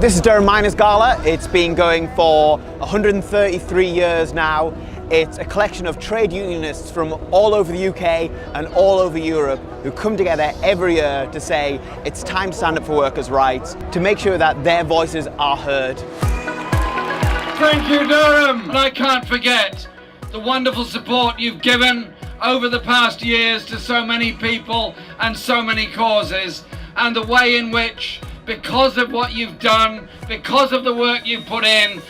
This is Durham Miners Gala. It's been going for 133 years now. It's a collection of trade unionists from all over the UK and all over Europe who come together every year to say it's time to stand up for workers' rights, to make sure that their voices are heard. Thank you, Durham. And I can't forget the wonderful support you've given over the past years to so many people and so many causes, and the way in which, because of what you've done, because of the work you've put in,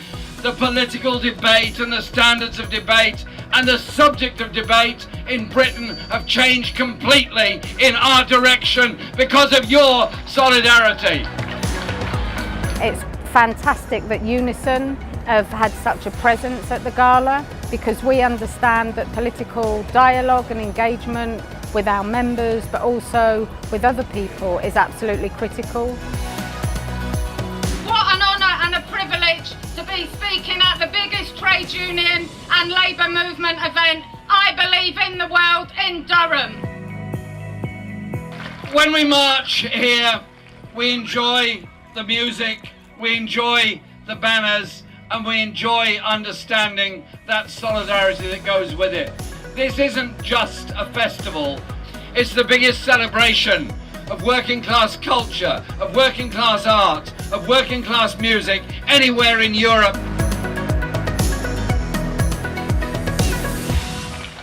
the political debate and the standards of debate and the subject of debate in Britain have changed completely in our direction because of your solidarity. It's fantastic that Unison have had such a presence at the Gala, because we understand that political dialogue and engagement with our members, but also with other people, is absolutely critical. What an honour and a privilege to be speaking at the biggest trade union and labour movement event, I believe, in the world, in Durham. When we march here, we enjoy the music, we enjoy the banners, and we enjoy understanding that solidarity that goes with it. This isn't just a festival, it's the biggest celebration of working class culture, of working class art, of working class music anywhere in Europe.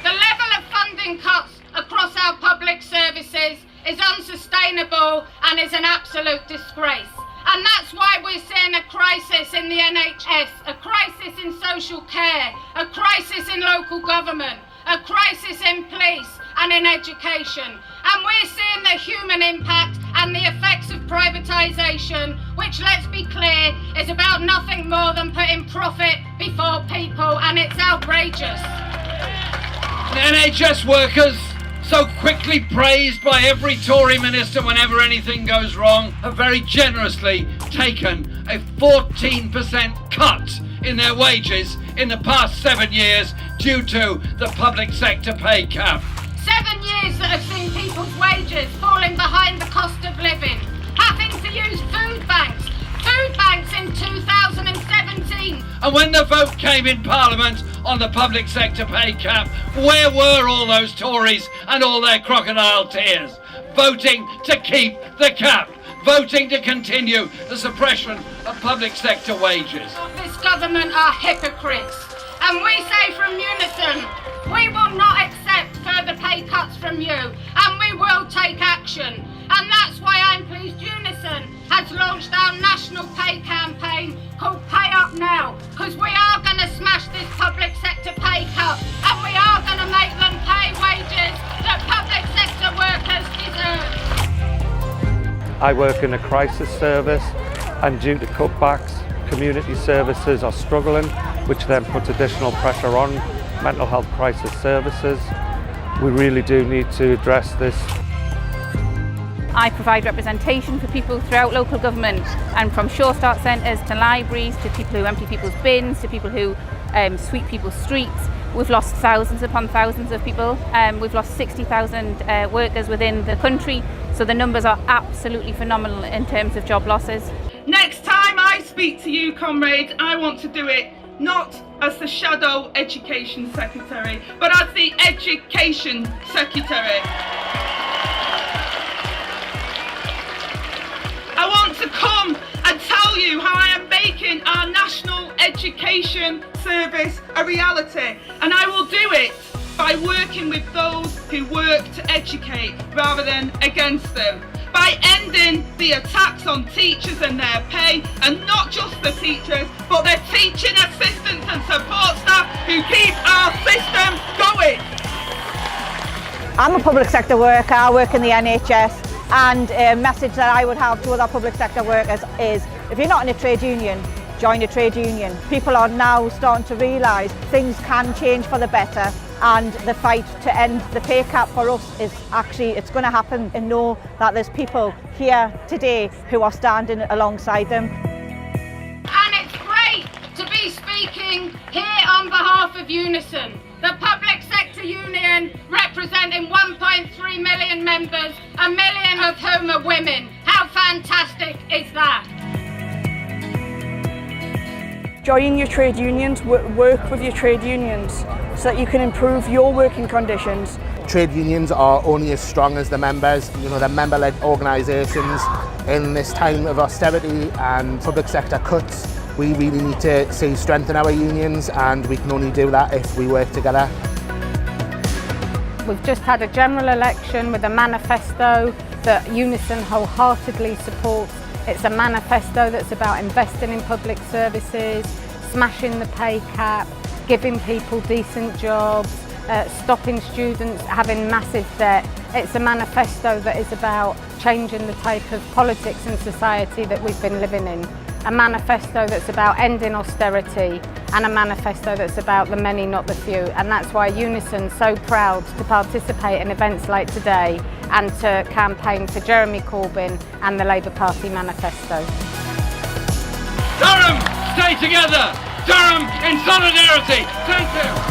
The level of funding cuts across our public services is unsustainable and is an absolute disgrace. And that's why we're seeing a crisis in the NHS, a crisis in social care, a crisis in local government, a crisis in police and in education. And we're seeing the human impact and the effects of privatisation, which, let's be clear, is about nothing more than putting profit before people, and it's outrageous. NHS workers, so quickly praised by every Tory minister whenever anything goes wrong, have very generously taken a 14% cut in their wages in the past 7 years due to the public sector pay cap. 7 years that have seen people's wages falling behind the cost of living, having to use food banks in 2017. And when the vote came in Parliament on the public sector pay cap, where were all those Tories and all their crocodile tears? Voting to keep the cap, voting to continue the suppression of public sector wages. This government are hypocrites, and we say from Unison, we will not accept further pay cuts from you, and we will take action. And that's why I'm pleased Unison has launched our national pay campaign called Pay Up Now, because we are going to smash this public sector pay cut, and we are going to make them pay wages that public sector workers deserve. I work in a crisis service, and due to cutbacks, community services are struggling, which then puts additional pressure on mental health crisis services. We really do need to address this. I provide representation for people throughout local government, and from Sure Start centres to libraries, to people who empty people's bins, to people who sweep people's streets. We've lost thousands upon thousands of people. We've lost 60,000 workers within the country, so the numbers are absolutely phenomenal in terms of job losses. Next time I speak to you, comrades, I want to do it not as the Shadow Education Secretary, but as the Education Secretary. I want to come and tell you how I am making our National Education Service a reality, and I will do it by working with those who work to educate rather than against them, by ending the attacks on teachers and their pay, and not just the teachers, but the teaching assistants and support staff who keep our system going. I'm a public sector worker, I work in the NHS, and a message that I would have to other public sector workers is, if you're not in a trade union, join a trade union. People are now starting to realise things can change for the better, and the fight to end the pay cap for us is actually, it's going to happen, and know that there's people here today who are standing alongside them. And it's great to be speaking here on behalf of Unison, the public sector union representing 1.3 million members, 1 million of whom are women. How fantastic is that? Join your trade unions, work with your trade unions so that you can improve your working conditions. Trade unions are only as strong as the members, the member-led organisations. In this time of austerity and public sector cuts, we really need to see strength in our unions, and we can only do that if we work together. We've just had a general election with a manifesto that Unison wholeheartedly supports. It's a manifesto that's about investing in public services, smashing the pay cap, giving people decent jobs, stopping students having massive debt. It's a manifesto that is about changing the type of politics and society that we've been living in. A manifesto that's about ending austerity, and a manifesto that's about the many, not the few. And that's why Unison's so proud to participate in events like today and to campaign for Jeremy Corbyn and the Labour Party manifesto. Durham, stay together! Durham in solidarity! Thank you!